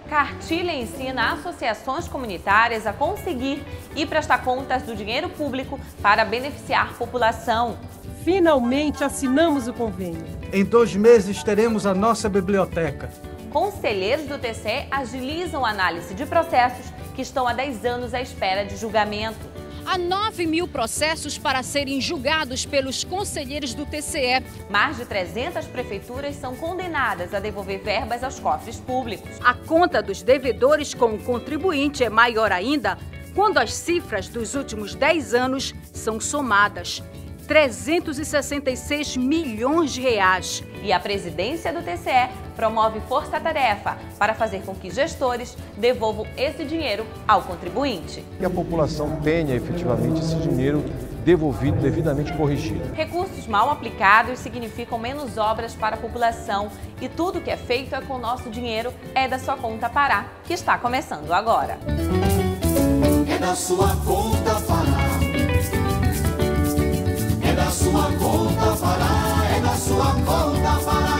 Cartilha ensina associações comunitárias a conseguir e prestar contas do dinheiro público para beneficiar a população. Finalmente assinamos o convênio. Em 2 meses teremos a nossa biblioteca. Conselheiros do TCE agilizam a análise de processos que estão há 10 anos à espera de julgamento. Há 9.000 processos para serem julgados pelos conselheiros do TCE. Mais de 300 prefeituras são condenadas a devolver verbas aos cofres públicos. A conta dos devedores com o contribuinte é maior ainda quando as cifras dos últimos 10 anos são somadas. 366 milhões de reais. E a presidência do TCE promove força-tarefa para fazer com que gestores devolvam esse dinheiro ao contribuinte. Que a população tenha efetivamente esse dinheiro devolvido, devidamente corrigido. Recursos mal aplicados significam menos obras para a população e tudo que é feito é com o nosso dinheiro, é da sua conta Pará, que está começando agora. É da sua conta Pará. É da sua conta Pará, é da sua conta Pará.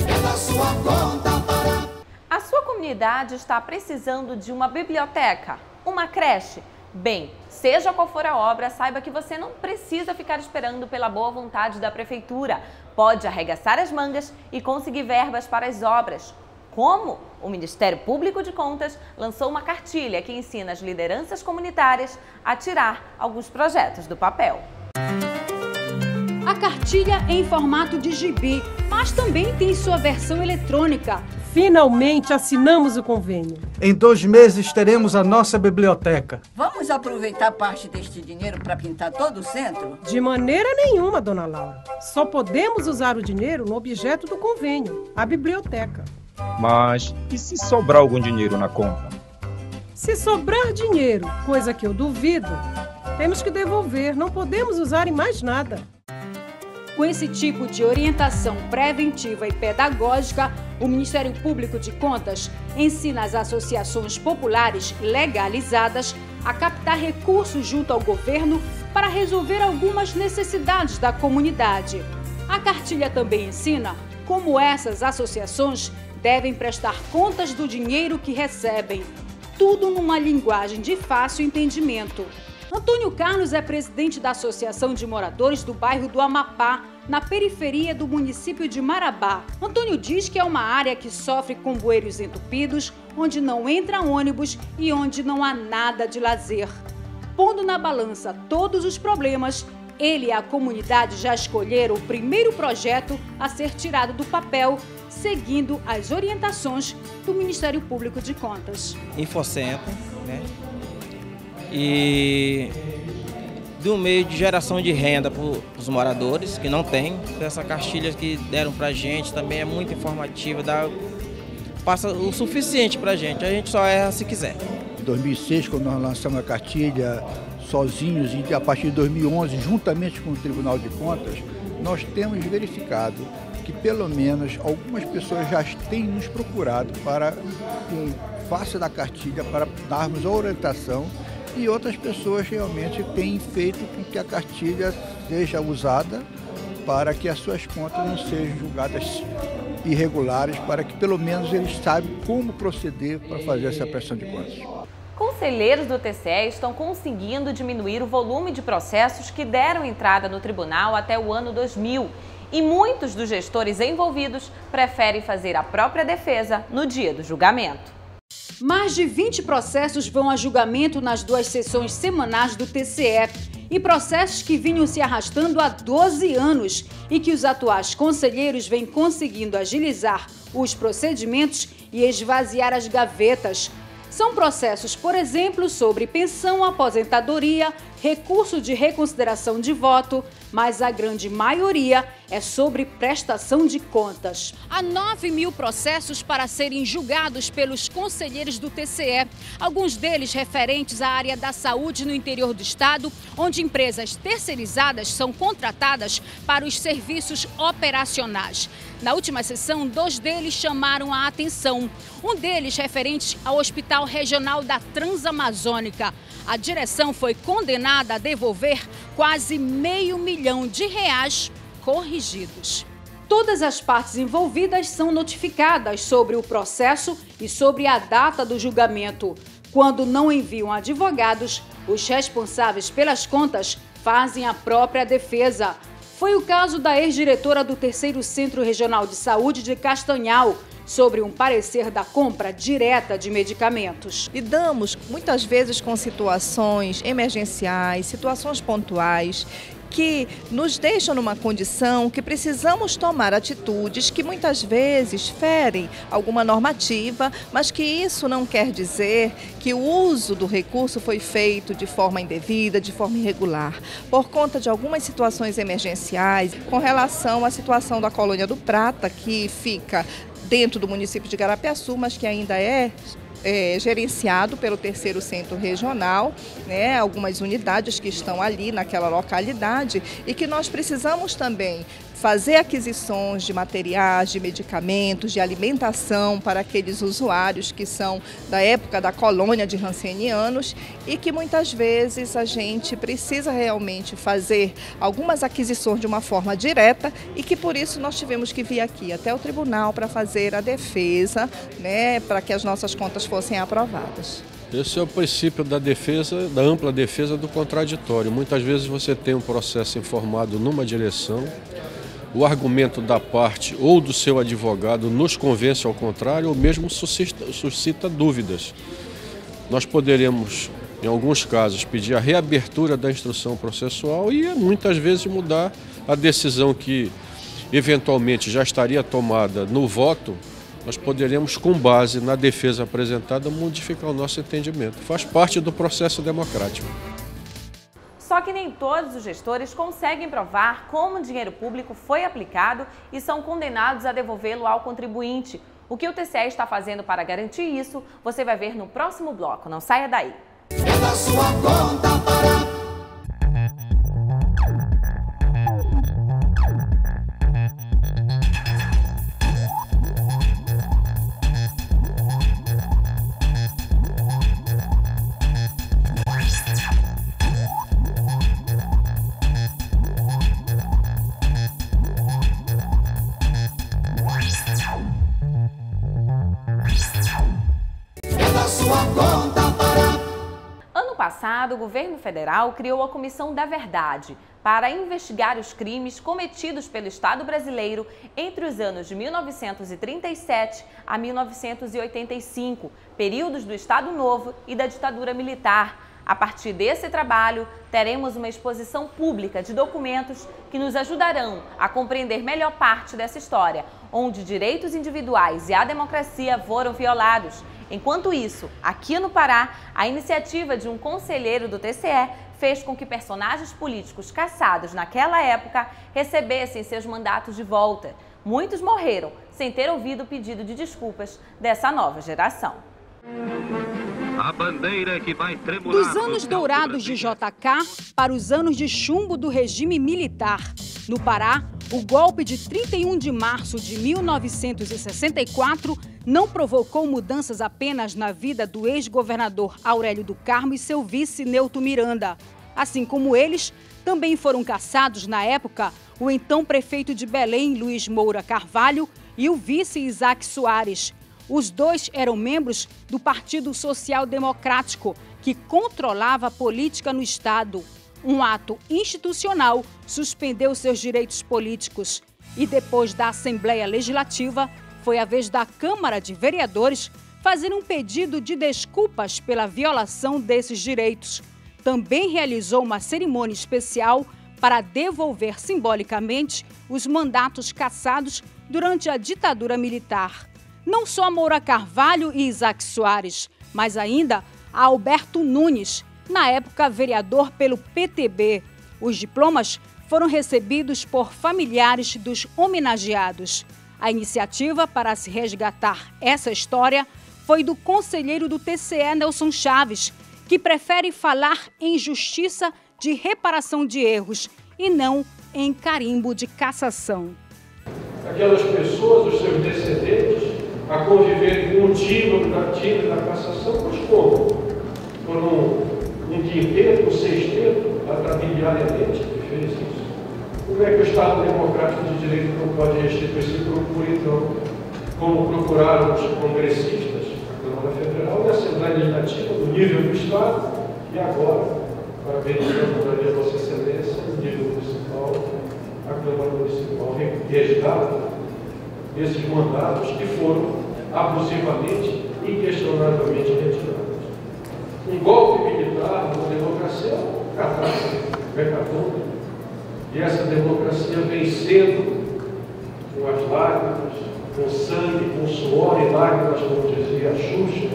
É da sua conta Pará. A sua comunidade está precisando de uma biblioteca, uma creche? Bem, seja qual for a obra, saiba que você não precisa ficar esperando pela boa vontade da prefeitura. Pode arregaçar as mangas e conseguir verbas para as obras. Como? O Ministério Público de Contas lançou uma cartilha que ensina as lideranças comunitárias a tirar alguns projetos do papel. A cartilha é em formato de gibi, mas também tem sua versão eletrônica. Finalmente assinamos o convênio. Em 2 meses teremos a nossa biblioteca. Vamos aproveitar parte deste dinheiro para pintar todo o centro? De maneira nenhuma, dona Laura. Só podemos usar o dinheiro no objeto do convênio, a biblioteca. Mas e se sobrar algum dinheiro na conta? Se sobrar dinheiro, coisa que eu duvido, temos que devolver, não podemos usar em mais nada. Com esse tipo de orientação preventiva e pedagógica, o Ministério Público de Contas ensina as associações populares legalizadas a captar recursos junto ao governo para resolver algumas necessidades da comunidade. A cartilha também ensina como essas associações devem prestar contas do dinheiro que recebem, tudo numa linguagem de fácil entendimento. Antônio Carlos é presidente da Associação de Moradores do bairro do Amapá, na periferia do município de Marabá. Antônio diz que é uma área que sofre com bueiros entupidos, onde não entra ônibus e onde não há nada de lazer. Pondo na balança todos os problemas, ele e a comunidade já escolheram o primeiro projeto a ser tirado do papel, seguindo as orientações do Ministério Público de Contas. Infocentro, né? E do meio de geração de renda para os moradores que não tem. Essa cartilha que deram para a gente também é muito informativa, passa o suficiente para a gente só erra se quiser. Em 2006, quando nós lançamos a cartilha sozinhos, e a partir de 2011, juntamente com o Tribunal de Contas, nós temos verificado que pelo menos algumas pessoas já têm nos procurado para, em face da cartilha, para darmos a orientação, e outras pessoas realmente têm feito com que a cartilha seja usada para que as suas contas não sejam julgadas irregulares, para que pelo menos eles saibam como proceder para fazer essa prestação de contas. Conselheiros do TCE estão conseguindo diminuir o volume de processos que deram entrada no tribunal até o ano 2000. E muitos dos gestores envolvidos preferem fazer a própria defesa no dia do julgamento. Mais de 20 processos vão a julgamento nas 2 sessões semanais do TCE. E processos que vinham se arrastando há 12 anos e que os atuais conselheiros vêm conseguindo agilizar os procedimentos e esvaziar as gavetas. São processos, por exemplo, sobre pensão, aposentadoria, recurso de reconsideração de voto, mas a grande maioria é sobre prestação de contas. Há 9.000 processos para serem julgados pelos conselheiros do TCE, alguns deles referentes à área da saúde no interior do estado, onde empresas terceirizadas são contratadas para os serviços operacionais. Na última sessão, 2 deles chamaram a atenção. Um deles referente ao Hospital Regional da Transamazônica. A direção foi condenada a devolver quase R$500 mil corrigidos. Todas as partes envolvidas são notificadas sobre o processo e sobre a data do julgamento. Quando não enviam advogados, os responsáveis pelas contas fazem a própria defesa. Foi o caso da ex-diretora do 3º Centro Regional de Saúde de Castanhal, sobre um parecer da compra direta de medicamentos. Lidamos muitas vezes com situações emergenciais, situações pontuais, que nos deixam numa condição que precisamos tomar atitudes que muitas vezes ferem alguma normativa, mas que isso não quer dizer que o uso do recurso foi feito de forma indevida, de forma irregular, por conta de algumas situações emergenciais, com relação à situação da Colônia do Prata, que fica dentro do município de Garapiaçu, mas que ainda é gerenciado pelo 3º Centro Regional, né, algumas unidades que estão ali naquela localidade e que nós precisamos também fazer aquisições de materiais, de medicamentos, de alimentação para aqueles usuários que são da época da colônia de rancenianos e que muitas vezes a gente precisa realmente fazer algumas aquisições de uma forma direta e que por isso nós tivemos que vir aqui até o tribunal para fazer a defesa, né, para que as nossas contas fossem aprovadas. Esse é o princípio da defesa, da ampla defesa do contraditório. Muitas vezes você tem um processo informado numa direção, o argumento da parte ou do seu advogado nos convence ao contrário ou mesmo suscita dúvidas. Nós poderemos, em alguns casos, pedir a reabertura da instrução processual e muitas vezes mudar a decisão que eventualmente já estaria tomada no voto. Nós poderemos, com base na defesa apresentada, modificar o nosso entendimento. Faz parte do processo democrático. Só que nem todos os gestores conseguem provar como o dinheiro público foi aplicado e são condenados a devolvê-lo ao contribuinte. O que o TCE está fazendo para garantir isso, você vai ver no próximo bloco. Não saia daí. É da sua conta para... Ano passado, o governo federal criou a Comissão da Verdade para investigar os crimes cometidos pelo Estado brasileiro entre os anos de 1937 a 1985, períodos do Estado Novo e da ditadura militar. A partir desse trabalho, teremos uma exposição pública de documentos que nos ajudarão a compreender melhor parte dessa história, onde direitos individuais e a democracia foram violados. Enquanto isso, aqui no Pará, a iniciativa de um conselheiro do TCE fez com que personagens políticos caçados naquela época recebessem seus mandatos de volta. Muitos morreram sem ter ouvido o pedido de desculpas dessa nova geração. A bandeira que vai tremular. Dos anos dourados de JK para os anos de chumbo do regime militar. No Pará, o golpe de 31 de março de 1964 não provocou mudanças apenas na vida do ex-governador Aurélio do Carmo e seu vice Neuto Miranda. Assim como eles, também foram caçados na época o então prefeito de Belém, Luiz Moura Carvalho, e o vice Isaac Soares. Os dois eram membros do Partido Social Democrático, que controlava a política no Estado. Um ato institucional suspendeu seus direitos políticos. E depois da Assembleia Legislativa, foi a vez da Câmara de Vereadores fazer um pedido de desculpas pela violação desses direitos. Também realizou uma cerimônia especial para devolver simbolicamente os mandatos cassados durante a ditadura militar. Não só Moura Carvalho e Isaac Soares, mas ainda a Alberto Nunes, na época vereador pelo PTB. Os diplomas foram recebidos por familiares dos homenageados. A iniciativa para se resgatar essa história foi do conselheiro do TCE, Nelson Chaves, que prefere falar em justiça de reparação de erros e não em carimbo de cassação. Aquelas pessoas, os seus descendentes, a conviverem com o título da cassação, mas como? Por um quinteto, um sexteto, atrabiliariamente que fez isso. Como é que o Estado Democrático de Direito não pode restituir esse procura, então, como procuraram os congressistas da Câmara Federal e a Assembleia Legislativa do nível do Estado e agora, para verificar de Vossa Excelência, no nível municipal, a Câmara Municipal resgata esses mandatos que foram abusivamente e inquestionavelmente retirados. Um golpe militar numa democracia é um catástrofe, hecatombe, e essa democracia vem sendo, com as lágrimas, com sangue, com suor e lágrimas, como dizia a Xuxa,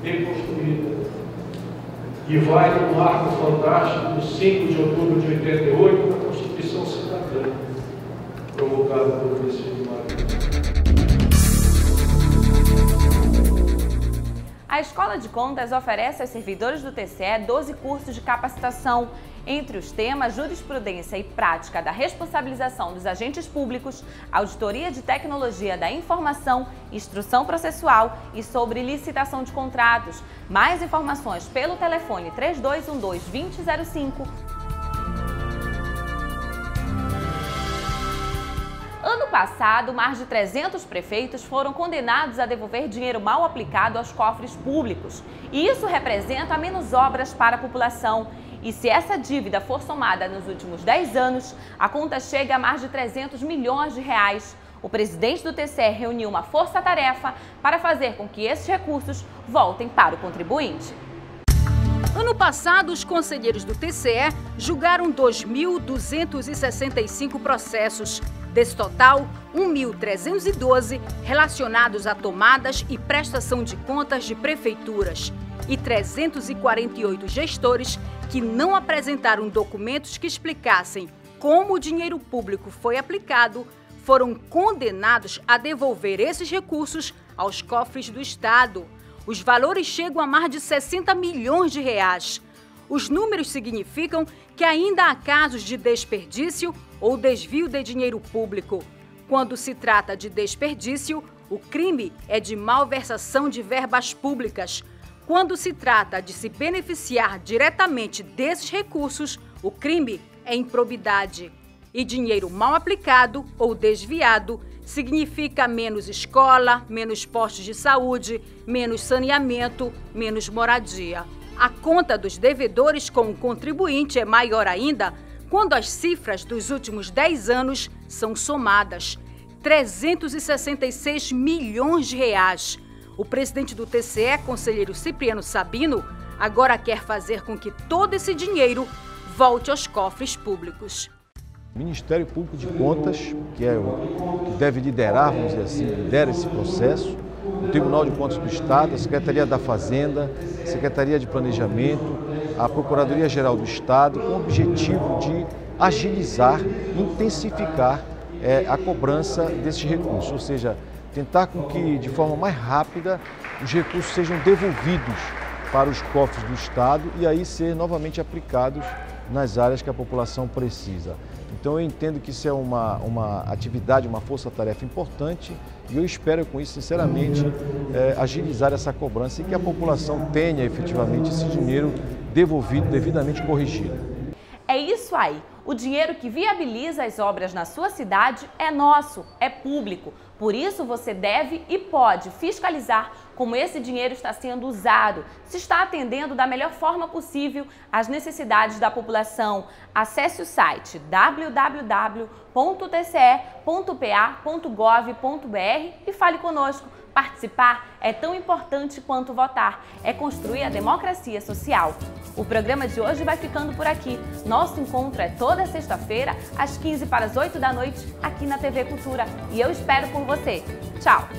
reconstruída. E vai no marco fantástico do 5 de outubro de 88, da Constituição Cidadã, provocada pelo Francisco Maria. A Escola de Contas oferece aos servidores do TCE 12 cursos de capacitação. Entre os temas, jurisprudência e prática da responsabilização dos agentes públicos, auditoria de tecnologia da informação, instrução processual e sobre licitação de contratos. Mais informações pelo telefone 3212-2005. Ano passado, mais de 300 prefeitos foram condenados a devolver dinheiro mal aplicado aos cofres públicos. E isso representa menos obras para a população. E se essa dívida for somada nos últimos 10 anos, a conta chega a mais de 300 milhões de reais. O presidente do TCE reuniu uma força-tarefa para fazer com que esses recursos voltem para o contribuinte. Ano passado, os conselheiros do TCE julgaram 2.265 processos. Desse total, 1.312 relacionados a tomadas e prestação de contas de prefeituras e 348 gestores que não apresentaram documentos que explicassem como o dinheiro público foi aplicado foram condenados a devolver esses recursos aos cofres do Estado. Os valores chegam a mais de 60 milhões de reais. Os números significam que ainda há casos de desperdício ou desvio de dinheiro público. Quando se trata de desperdício, o crime é de malversação de verbas públicas. Quando se trata de se beneficiar diretamente desses recursos, o crime é improbidade. E dinheiro mal aplicado ou desviado significa menos escola, menos postos de saúde, menos saneamento, menos moradia. A conta dos devedores com o contribuinte é maior ainda quando as cifras dos últimos 10 anos são somadas. 366 milhões de reais. O presidente do TCE, conselheiro Cipriano Sabino, agora quer fazer com que todo esse dinheiro volte aos cofres públicos. O Ministério Público de Contas, que é o que deve liderar, vamos dizer assim, lidera esse processo, o Tribunal de Contas do Estado, a Secretaria da Fazenda, a Secretaria de Planejamento, a Procuradoria-Geral do Estado, com o objetivo de agilizar, intensificar a cobrança desses recursos, ou seja, tentar com que de forma mais rápida os recursos sejam devolvidos para os cofres do Estado e aí ser novamente aplicados nas áreas que a população precisa. Então eu entendo que isso é uma atividade, uma força-tarefa importante e eu espero com isso, sinceramente, agilizar essa cobrança e que a população tenha efetivamente esse dinheiro devolvido, devidamente corrigido. É isso aí. O dinheiro que viabiliza as obras na sua cidade é nosso, é público. Por isso você deve e pode fiscalizar como esse dinheiro está sendo usado, se está atendendo da melhor forma possível às necessidades da população. Acesse o site www.tce.pa.gov.br e fale conosco. Participar é tão importante quanto votar, é construir a democracia social. O programa de hoje vai ficando por aqui. Nosso encontro é toda sexta-feira, às 15 para as 8 da noite, aqui na TV Cultura. E eu espero por você. Tchau!